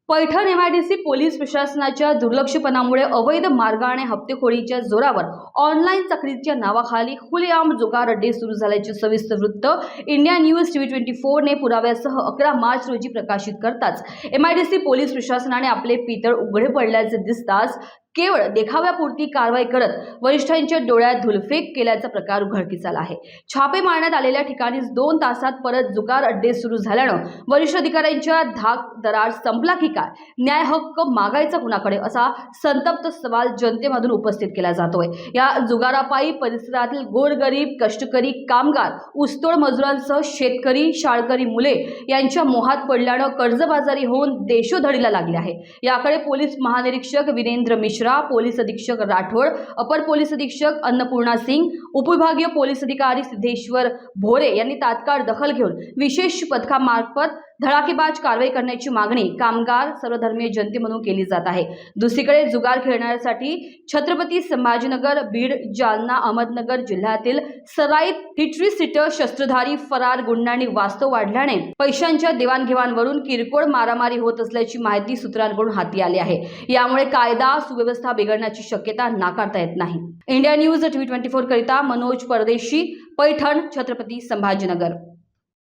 Paithan MIDC police प्रशासनाच्या दुर्लक्षपणामुळे अवैध मार्गाने हप्तेखोरीच्या जोरावर ऑनलाईन चक्रीच्या नावाखाली खुलेआम जुगार अड्डे सुरू झाल्याचे सविस्तर वृत्त इंडिया न्यूज TV24 ने पुराव्यासह 11 मार्च रोजी प्रकाशित करताच एमआयडीसी पोलीस प्रशासनाने आपले पितळ उघडे पडल्याचे दिसताच केवळ देखाव्यापुरती कारवाई करत वरिष्ठांच्या डोळ्यात धुलफेक केल्याचा प्रकार उघडकीस आला आहे। छापे मारण्यात आलेल्या ठिकाणी 2 तासात परत जुगार अड्डे सुरू झाल्यानं वरिष्ठ अधिकाऱ्यांच्या धाक दरार संपला की काय, न्याय हक्क मागायचा कुणाकडे असा संतप्त सवाल जनतेमधून उपस्थित केला जातोय। या जुगारापायी परिसरातील गोरगरीब कष्टकरी कामगार ऊसतोड मजुरांसह शेतकरी शाळकरी मुले यांच्या मोहात पडल्यानं कर्जबाजारी होऊन देशोधडीला लागले आहे। याकडे पोलीस महानिरीक्षक वीरेंद्र मिश्रा, पोलीस अधीक्षक राठोड, अपर पोलीस अधीक्षक अन्नपूर्णा सिंग, उपविभागीय पोलीस अधिकारी सिद्धेश्वर भोरे यांनी तात्काळ दखल घेऊन विशेष पथकामार्फत धडाकेबाज कारवाई करण्याची मागणी कामगार सर्वधर्मीय जनतेमधून केली जात आहे। दुसरीकडे जुगार खेळण्यासाठी छत्रपती संभाजीनगर, बीड, जालना, अहमदनगर जिल्ह्यातील सराईत हिटरी सीटर शस्त्रधारी फरार गुंडांनी वास्तव वाढल्याने पैशांच्या देवाणघेवाणवरून किरकोळ मारामारी होत असल्याची माहिती सूत्रांकडून हाती आली आहे। यामुळे कायदा सुव्यवस्था बिघडण्याची शक्यता नाकारता येत नाही। इंडिया न्यूज TV24 करिता मनोज परदेशी, पैठण, छत्रपती संभाजीनगर।